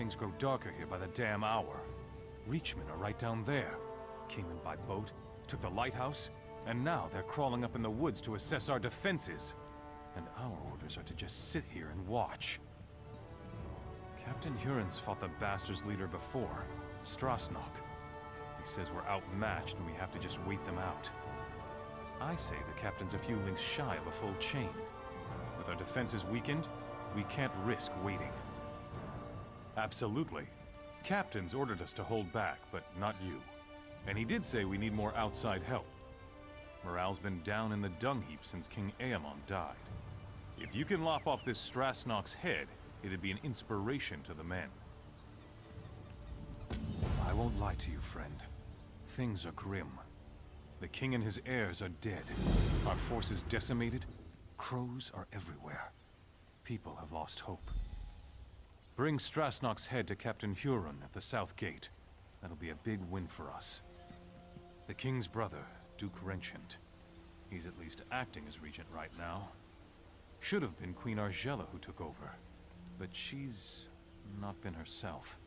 things grow darker here by the damn hour. Reachmen are right down there. Came in by boat, took the lighthouse, and now they're crawling up in the woods to assess our defenses. And our orders are to just sit here and watch. Captain Huron's fought the bastards' leader before, Strasnock. He says we're outmatched and we have to just wait them out. I say the captain's a few links shy of a full chain. With our defenses weakened, we can't risk waiting. Absolutely. Captain's ordered us to hold back, but not you. And he did say we need more outside help. Morale's been down in the dung heap since King Aemon died. If you can lop off this Strasnock's head, it'd be an inspiration to the men. I won't lie to you, friend. Things are grim. The king and his heirs are dead. Our forces decimated. Crows are everywhere. People have lost hope. Bring Strasnock's head to Captain Huron at the South Gate. That'll be a big win for us. The king's brother, Duke Renchant. He's at least acting as regent right now. Should have been Queen Argella who took over, but she's not been herself.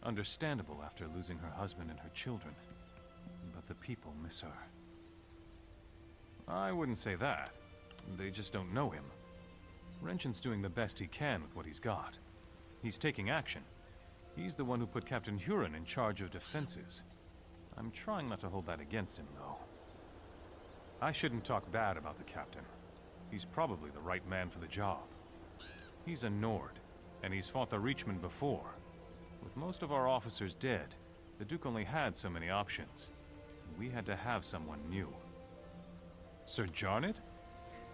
Understandable after losing her husband and her children, but the people miss her. I wouldn't say that. They just don't know him. Renchant's doing the best he can with what he's got. He's taking action. He's the one who put Captain Huron in charge of defenses. I'm trying not to hold that against him, though. I shouldn't talk bad about the captain. He's probably the right man for the job. He's a Nord, and he's fought the Reachmen before. With most of our officers dead, the Duke only had so many options. We had to have someone new. Sir Jarned?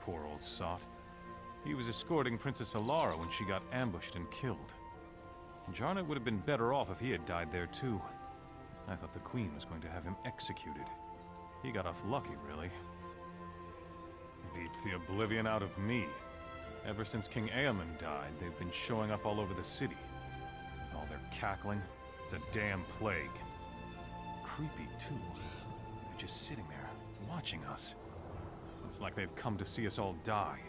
Poor old sot. He was escorting Princess Alara when she got ambushed and killed. Jarned would have been better off if he had died there too. I thought the Queen was going to have him executed. He got off lucky, really. Beats the oblivion out of me. Ever since King Aemon died, they've been showing up all over the city. With all their cackling, it's a damn plague. Creepy, too. They're just sitting there, watching us. It's like they've come to see us all die.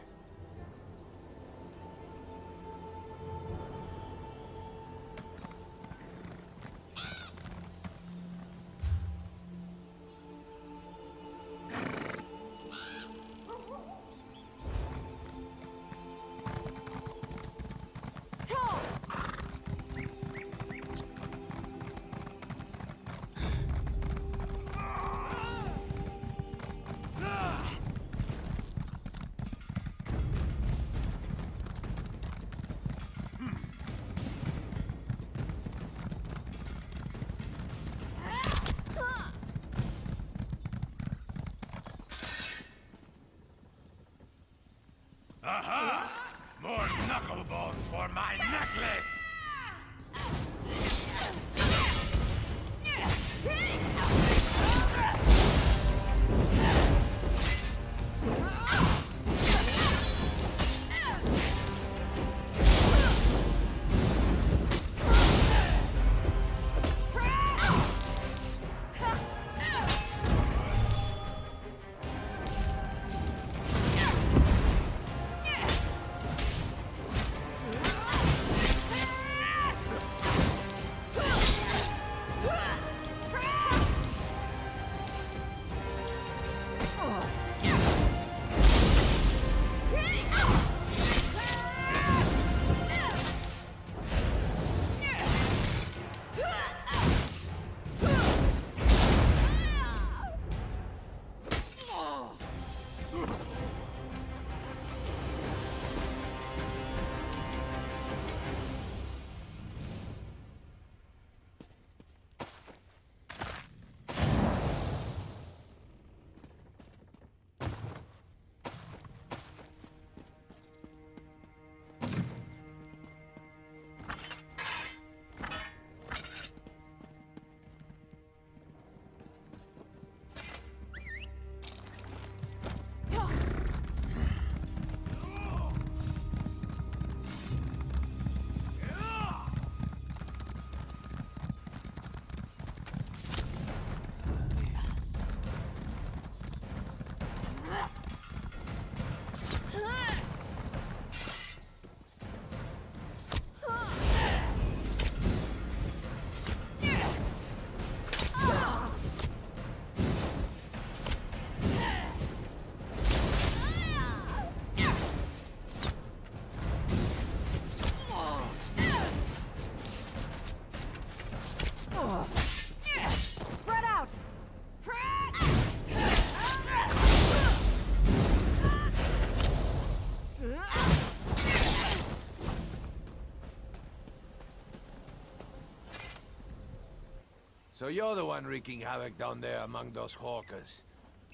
So you're the one wreaking havoc down there among those hawkers.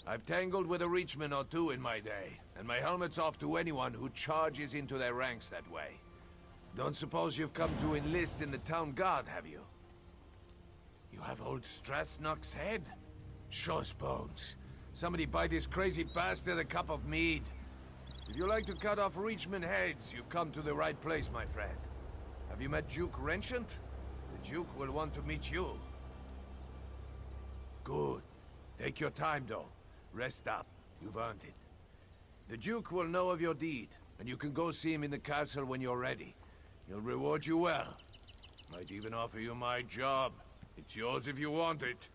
I've tangled with a reachman or two in my day, and my helmet's off to anyone who charges into their ranks that way. Don't suppose you've come to enlist in the town guard, have you? You have old Strasnock's head? Shows bones. Somebody buy this crazy bastard a cup of mead. If you like to cut off reachman heads, you've come to the right place, my friend. Have you met Duke Renchant? The Duke will want to meet you. Good. Take your time, though. Rest up. You've earned it. The Duke will know of your deed, and you can go see him in the castle when you're ready. He'll reward you well. Might even offer you my job. It's yours if you want it.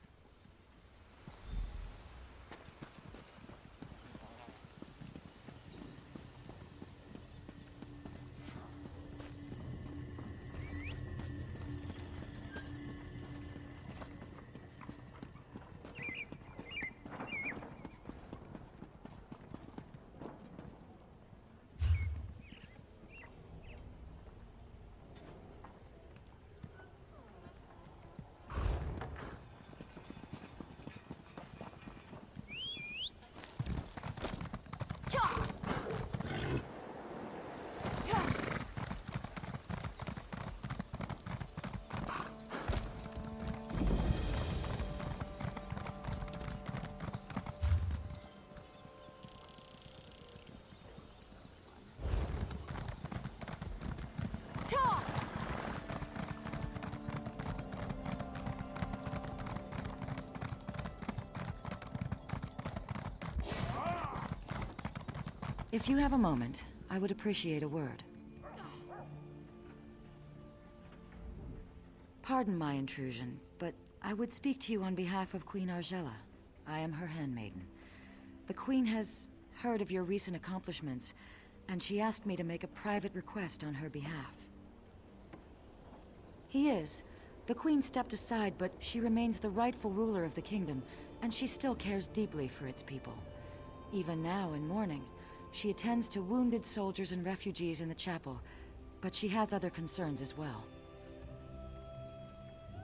If you have a moment, I would appreciate a word. Pardon my intrusion, but I would speak to you on behalf of Queen Argella. I am her handmaiden. The Queen has heard of your recent accomplishments, and she asked me to make a private request on her behalf. He is. The Queen stepped aside, but she remains the rightful ruler of the kingdom, and she still cares deeply for its people. Even now, in mourning, she attends to wounded soldiers and refugees in the chapel, but she has other concerns as well.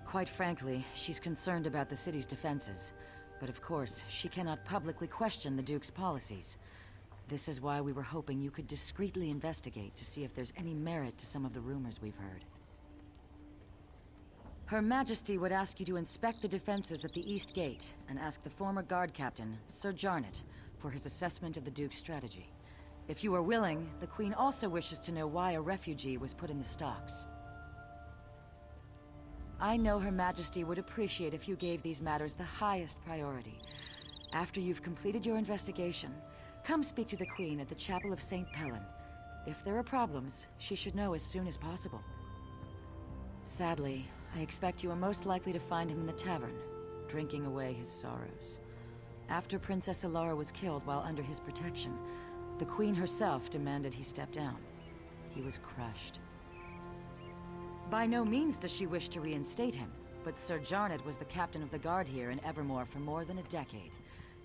Quite frankly, she's concerned about the city's defenses, but of course, she cannot publicly question the Duke's policies. This is why we were hoping you could discreetly investigate to see if there's any merit to some of the rumors we've heard. Her Majesty would ask you to inspect the defenses at the East Gate and ask the former guard captain, Sir Jarnet, for his assessment of the Duke's strategy. If you are willing, the Queen also wishes to know why a refugee was put in the stocks. I know Her Majesty would appreciate if you gave these matters the highest priority. After you've completed your investigation, come speak to the Queen at the Chapel of St. Pellin. If there are problems, she should know as soon as possible. Sadly, I expect you are most likely to find him in the tavern, drinking away his sorrows. After Princess Ilara was killed while under his protection, the Queen herself demanded he step down. He was crushed. By no means does she wish to reinstate him, but Sir Jarnet was the captain of the guard here in Evermore for more than a decade.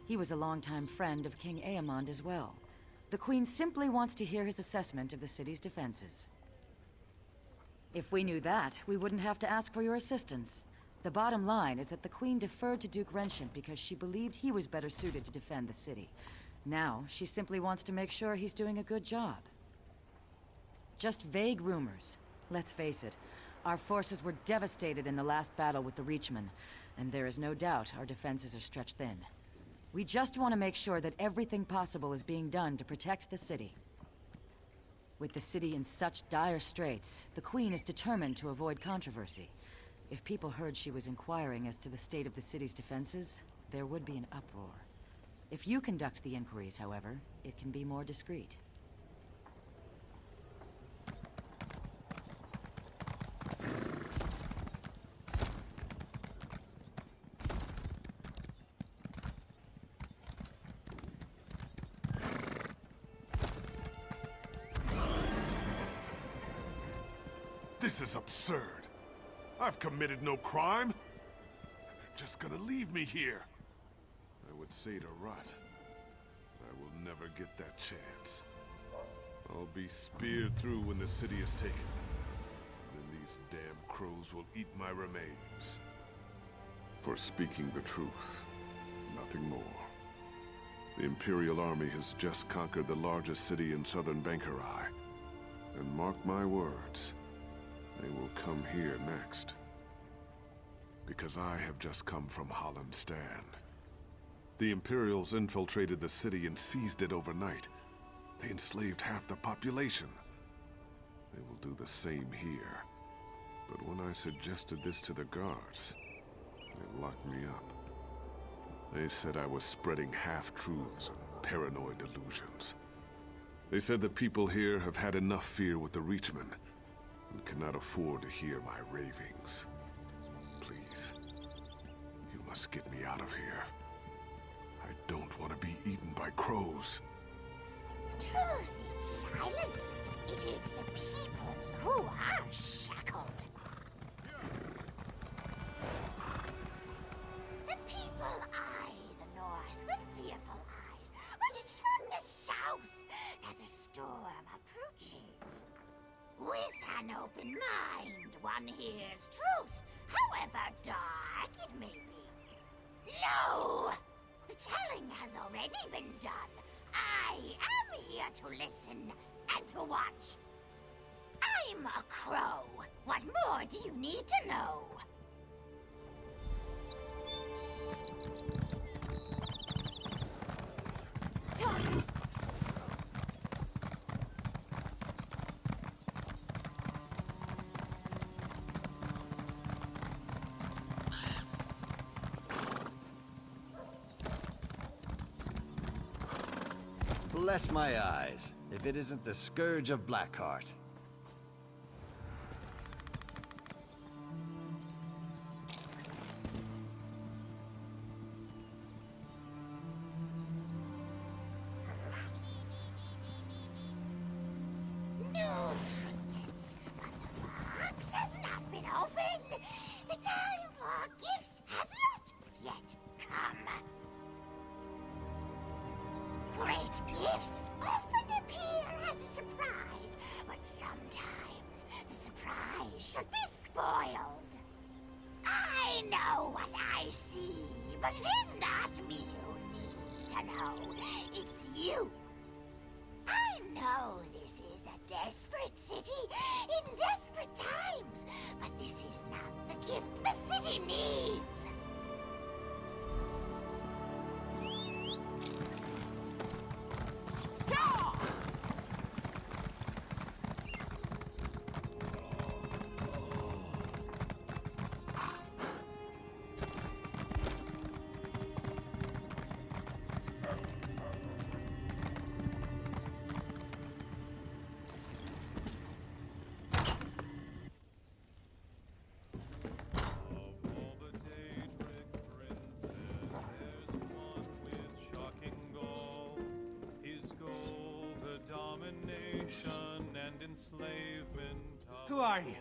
He was a longtime friend of King Aemond as well. The Queen simply wants to hear his assessment of the city's defenses. If we knew that, we wouldn't have to ask for your assistance. The bottom line is that the Queen deferred to Duke Renchant because she believed he was better suited to defend the city. Now, she simply wants to make sure he's doing a good job. Just vague rumors. Let's face it, our forces were devastated in the last battle with the Reachmen, and there is no doubt our defenses are stretched thin. We just want to make sure that everything possible is being done to protect the city. With the city in such dire straits, the Queen is determined to avoid controversy. If people heard she was inquiring as to the state of the city's defenses, there would be an uproar. If you conduct the inquiries, however, it can be more discreet. This is absurd. I've committed no crime. And they're just gonna leave me here. I would say to rot. I will never get that chance. I'll be speared through when the city is taken. Then these damn crows will eat my remains. For speaking the truth, nothing more. The Imperial Army has just conquered the largest city in southern Bankarai. And mark my words, they will come here next. Because I have just come from Holland Stand. The Imperials infiltrated the city and seized it overnight. They enslaved half the population. They will do the same here. But when I suggested this to the guards, they locked me up. They said I was spreading half-truths and paranoid delusions. They said the people here have had enough fear with the Reachmen and cannot afford to hear my ravings. Please, you must get me out of here. I don't want to be eaten by crows. Truth is silenced. It is the people who are shackled. The people eye the north with fearful eyes, but it's from the south that the storm approaches. With an open mind, one hears truth, however dark it may be. No! The telling has already been done. I am here to listen and to watch. I'm a crow. What more do you need to know? Bless my eyes, if it isn't the Scourge of Blackheart. No trinkets, but the box has not been opened. The time for gifts has not yet come. Great gifts often appear as a surprise, but sometimes the surprise should be spoiled. I know what I see, but it is not me who needs to know. It's you. I know this is a desperate city in desperate times, but this is not the gift the city needs. Who are you?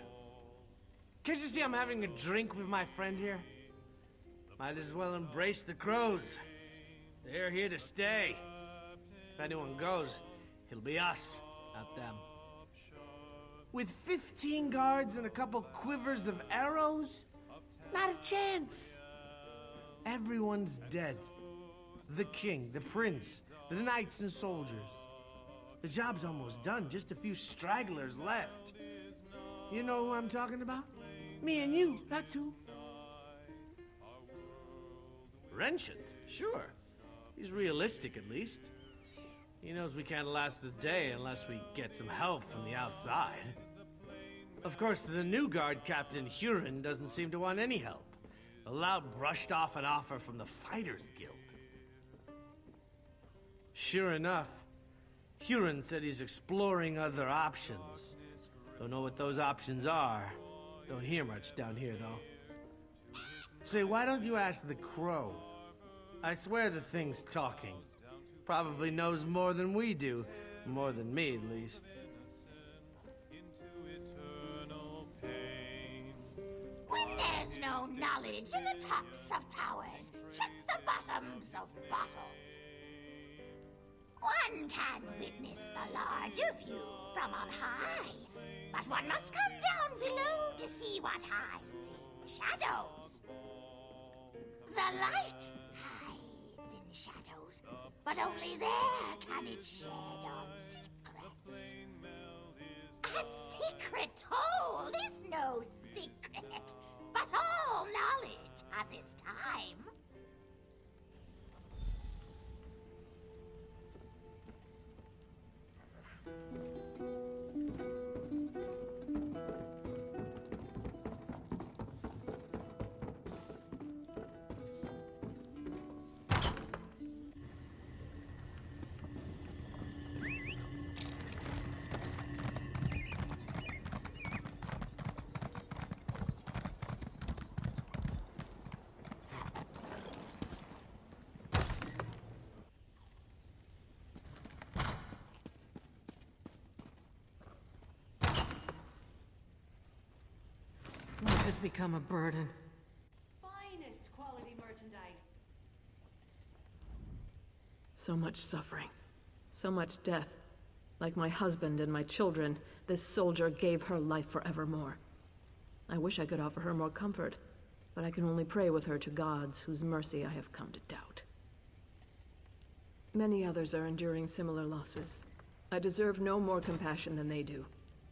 Can't you see I'm having a drink with my friend here? Might as well embrace the crows. They're here to stay. If anyone goes, it'll be us, not them. With 15 guards and a couple quivers of arrows? Not a chance! Everyone's dead. The king, the prince, the knights and soldiers. The job's almost done, just a few stragglers left. You know who I'm talking about? Me and you, that's who. Renchant, sure. He's realistic at least. He knows we can't last a day unless we get some help from the outside. Of course, the new guard captain, Huron, doesn't seem to want any help. The lout brushed off an offer from the Fighters Guild. Sure enough, Huron said he's exploring other options. Don't know what those options are. Don't hear much down here, though. Say, why don't you ask the crow? I swear the thing's talking. Probably knows more than we do. More than me, at least. When there's no knowledge in the tops of towers, check the bottoms of bottles. One can witness the larger view from on high, but one must come down below to see what hides in shadows. The light hides in shadows, but only there can it shed on secrets. A secret hole is no secret, but all knowledge has its time. Life has become a burden. Finest quality merchandise. So much suffering. So much death. Like my husband and my children, this soldier gave her life forevermore. I wish I could offer her more comfort, but I can only pray with her to gods whose mercy I have come to doubt. Many others are enduring similar losses. I deserve no more compassion than they do.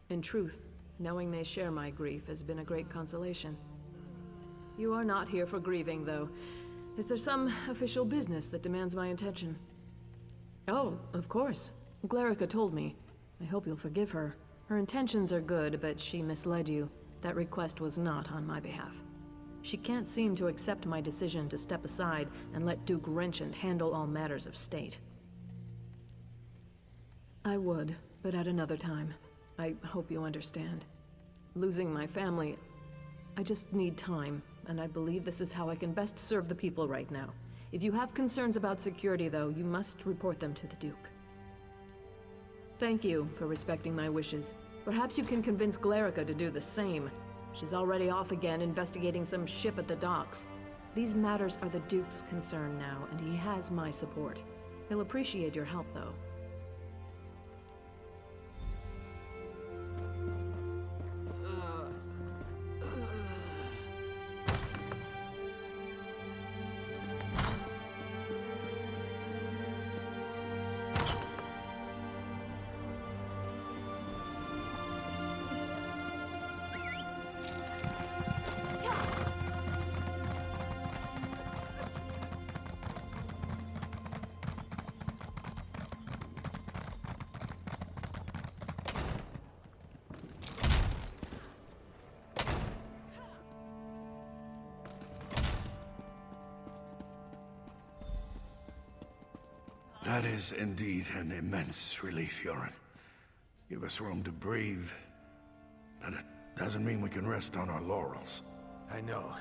In truth, knowing they share my grief has been a great consolation. You are not here for grieving, though. Is there some official business that demands my attention? Oh, of course. Glarica told me. I hope you'll forgive her. Her intentions are good, but she misled you. That request was not on my behalf. She can't seem to accept my decision to step aside and let Duke Renchant handle all matters of state. I would, but at another time. I hope you understand. Losing my family, I just need time, and I believe this is how I can best serve the people right now. If you have concerns about security, though, you must report them to the Duke. Thank you for respecting my wishes. Perhaps you can convince Glarica to do the same. She's already off again, investigating some ship at the docks. These matters are the Duke's concern now, and he has my support. He'll appreciate your help, though. That is indeed an immense relief, Yoren. Give us room to breathe. But it doesn't mean we can rest on our laurels. I know.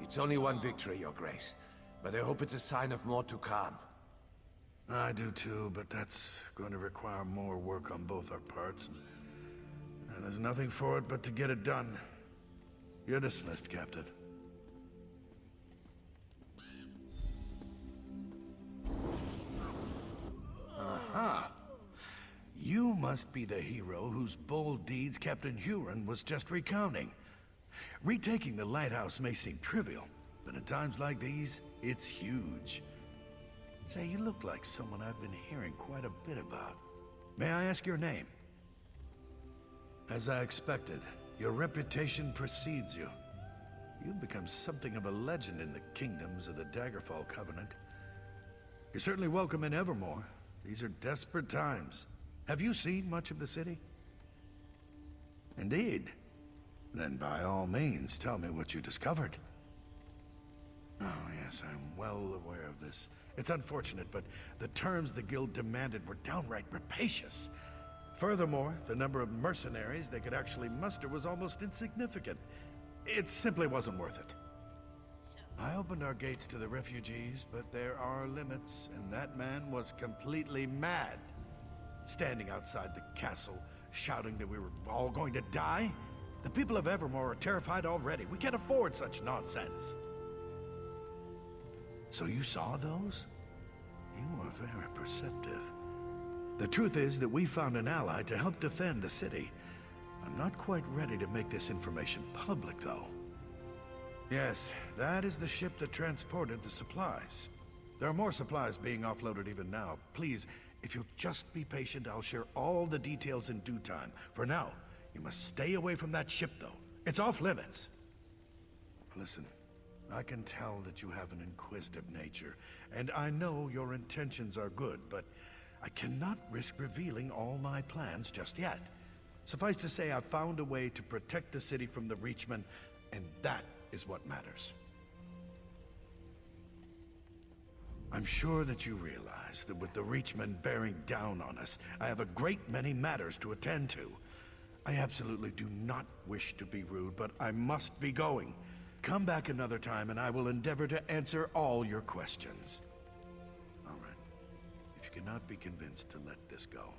It's only one victory, Your Grace. But I hope it's a sign of more to come. I do too, but that's going to require more work on both our parts. And there's nothing for it but to get it done. You're dismissed, Captain. Aha! You must be the hero whose bold deeds Captain Huron was just recounting. Retaking the lighthouse may seem trivial, but in times like these, it's huge. Say, you look like someone I've been hearing quite a bit about. May I ask your name? As I expected, your reputation precedes you. You've become something of a legend in the kingdoms of the Daggerfall Covenant. You're certainly welcome in Evermore. These are desperate times. Have you seen much of the city? Indeed. Then by all means, tell me what you discovered. Oh yes, I'm well aware of this. It's unfortunate, but the terms the guild demanded were downright rapacious. Furthermore, the number of mercenaries they could actually muster was almost insignificant. It simply wasn't worth it. I opened our gates to the refugees, but there are limits, and that man was completely mad. Standing outside the castle, shouting that we were all going to die? The people of Evermore are terrified already. We can't afford such nonsense. So you saw those? You were very perceptive. The truth is that we found an ally to help defend the city. I'm not quite ready to make this information public, though. Yes, that is the ship that transported the supplies. There are more supplies being offloaded even now. Please, if you'll just be patient, I'll share all the details in due time. For now, you must stay away from that ship, though. It's off limits. Listen, I can tell that you have an inquisitive nature, and I know your intentions are good, but I cannot risk revealing all my plans just yet. Suffice to say, I've found a way to protect the city from the Reachmen, and that is what matters. I'm sure that you realize that with the Reachmen bearing down on us, I have a great many matters to attend to. I absolutely do not wish to be rude, but I must be going. Come back another time and I will endeavor to answer all your questions. All right. If you cannot be convinced to let this go.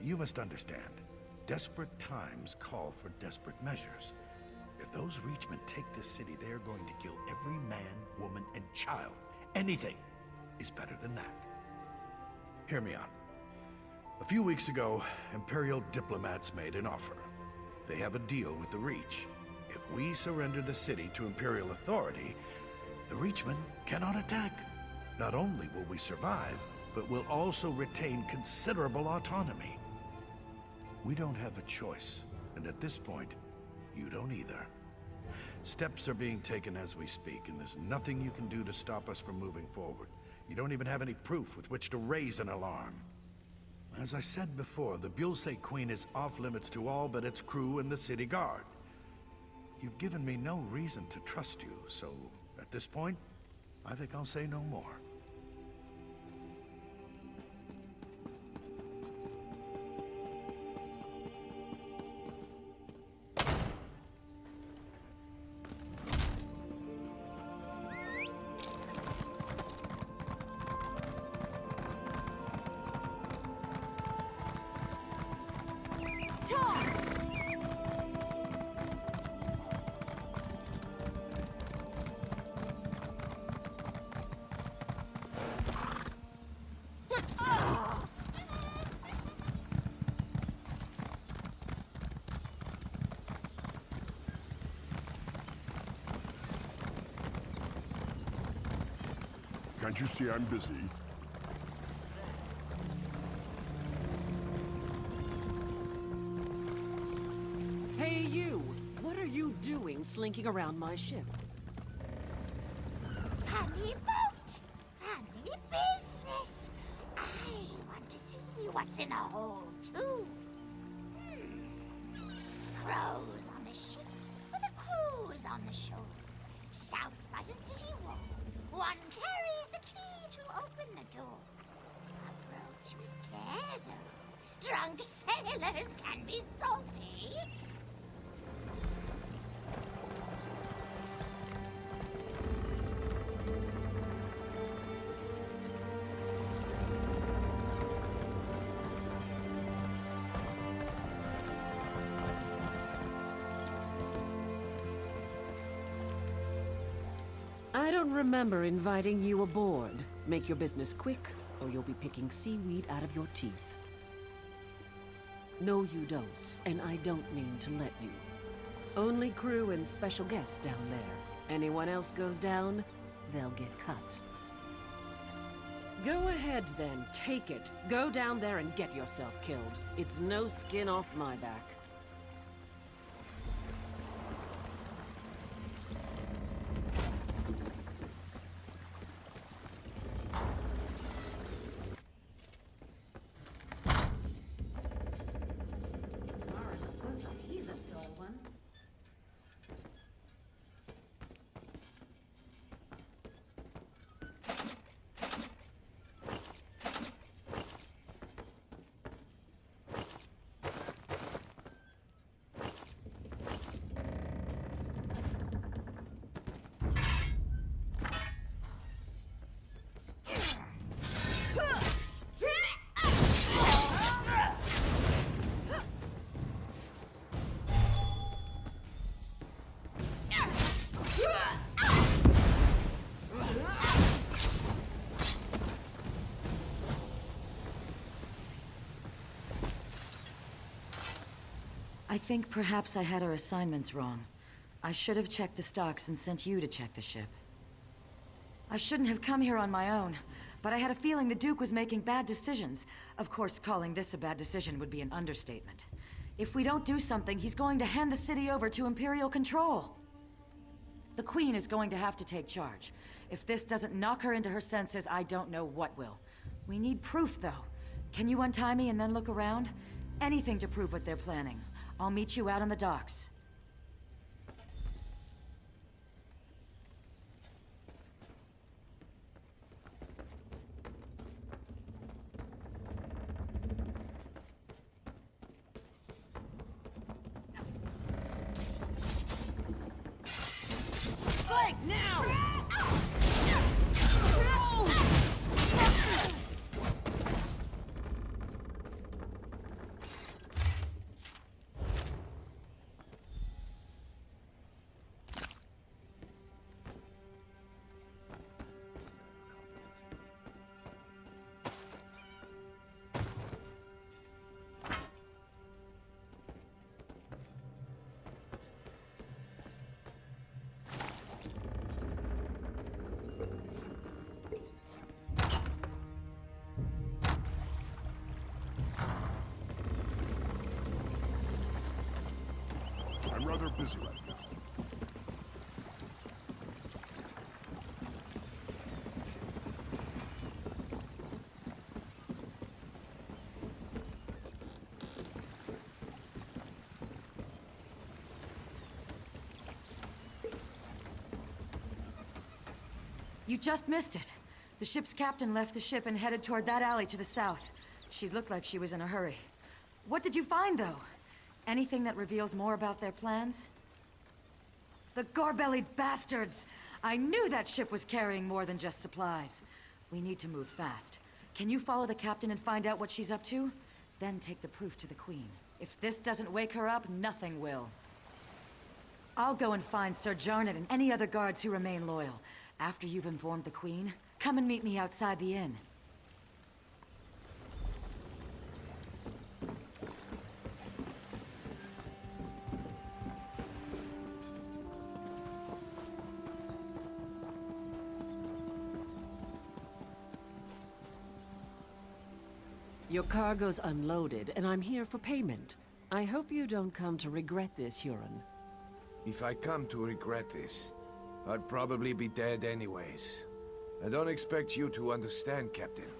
You must understand, desperate times call for desperate measures. If those Reachmen take this city, they are going to kill every man, woman, and child. Anything is better than that. Hear me out. A few weeks ago, Imperial diplomats made an offer. They have a deal with the Reach. If we surrender the city to Imperial authority, the Reachmen cannot attack. Not only will we survive, but we'll also retain considerable autonomy. We don't have a choice, and at this point, you don't either. Steps are being taken as we speak, and there's nothing you can do to stop us from moving forward. You don't even have any proof with which to raise an alarm. As I said before, the Bulse Queen is off-limits to all but its crew and the city guard. You've given me no reason to trust you, so at this point, I think I'll say no more. Can't you see I'm busy? Hey, you! What are you doing slinking around my ship? Funny boat! Funny business! I want to see what's in the hold, too. Crows on the ship, with a cruise on the shore. South by the city wall. One carries the key to open the door. Approach with care, though. Drunk sailors can be salty. I don't remember inviting you aboard. Make your business quick, or you'll be picking seaweed out of your teeth. No, you don't, and I don't mean to let you. Only crew and special guests down there. Anyone else goes down, they'll get cut. Go ahead then, take it. Go down there and get yourself killed. It's no skin off my back. I think perhaps I had our assignments wrong. I should have checked the stocks and sent you to check the ship. I shouldn't have come here on my own, but I had a feeling the Duke was making bad decisions. Of course, calling this a bad decision would be an understatement. If we don't do something, he's going to hand the city over to Imperial control. The Queen is going to have to take charge. If this doesn't knock her into her senses, I don't know what will. We need proof, though. Can you untie me and then look around? Anything to prove what they're planning. I'll meet you out on the docks. I'm rather busy right now. You just missed it. The ship's captain left the ship and headed toward that alley to the south. She looked like she was in a hurry. What did you find, though? Anything that reveals more about their plans? The gore-bellied bastards! I knew that ship was carrying more than just supplies. We need to move fast. Can you follow the captain and find out what she's up to? Then take the proof to the Queen. If this doesn't wake her up, nothing will. I'll go and find Sir Jarnett and any other guards who remain loyal. After you've informed the Queen, come and meet me outside the inn. Your cargo's unloaded, and I'm here for payment. I hope you don't come to regret this, Huron. If I come to regret this, I'd probably be dead anyways. I don't expect you to understand, Captain.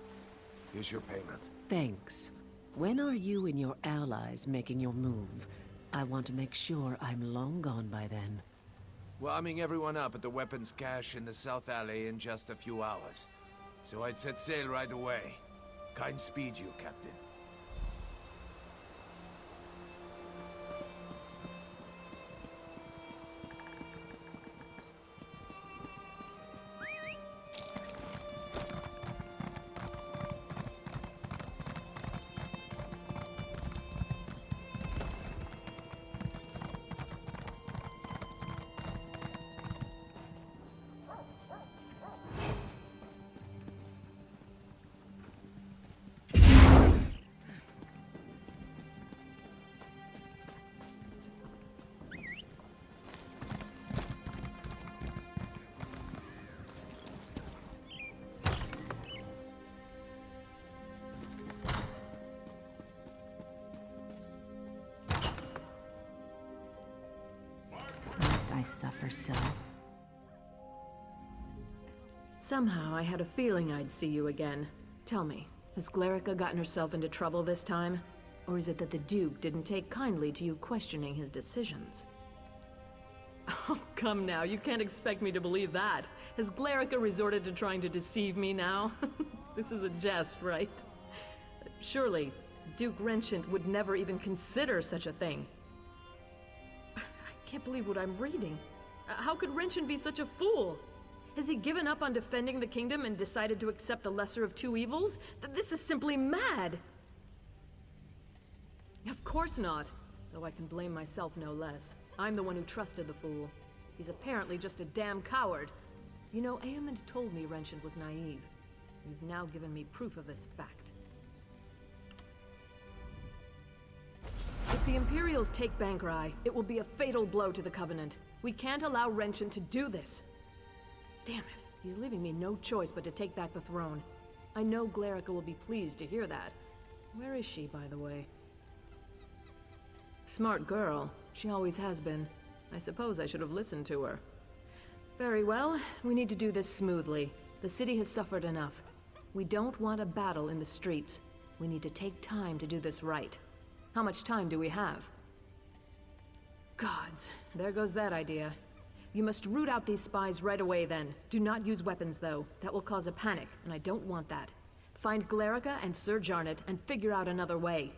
Here's your payment. Thanks. When are you and your allies making your move? I want to make sure I'm long gone by then. Warming everyone up at the weapons cache in the South Alley in just a few hours. So I'd set sail right away. Kind speed you, Captain. I suffer so. Somehow I had a feeling I'd see you again. Tell me, has Glerica gotten herself into trouble this time? Or is it that the Duke didn't take kindly to you questioning his decisions? Oh, come now, you can't expect me to believe that. Has Glerica resorted to trying to deceive me now? This is a jest, right? Surely, Duke Renchant would never even consider such a thing. I can't believe what I'm reading. How could Renchant be such a fool? Has he given up on defending the kingdom and decided to accept the lesser of two evils? This is simply mad! Of course not. Though I can blame myself no less. I'm the one who trusted the fool. He's apparently just a damn coward. You know, Aemond told me Renchant was naive. You've now given me proof of this fact. If the Imperials take Bankrai, it will be a fatal blow to the Covenant. We can't allow Renshin to do this. Damn it. He's leaving me no choice but to take back the throne. I know Glarica will be pleased to hear that. Where is she, by the way? Smart girl. She always has been. I suppose I should have listened to her. Very well. We need to do this smoothly. The city has suffered enough. We don't want a battle in the streets. We need to take time to do this right. How much time do we have? Gods, there goes that idea. You must root out these spies right away then. Do not use weapons though. That will cause a panic, and I don't want that. Find Glarica and Sir Jarnet and figure out another way.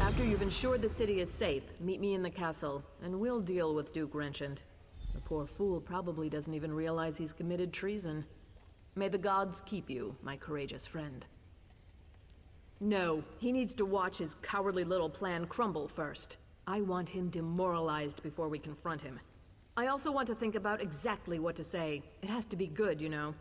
After you've ensured the city is safe, meet me in the castle, and we'll deal with Duke Renshin. The poor fool probably doesn't even realize he's committed treason. May the gods keep you, my courageous friend. No, he needs to watch his cowardly little plan crumble first. I want him demoralized before we confront him. I also want to think about exactly what to say. It has to be good, you know.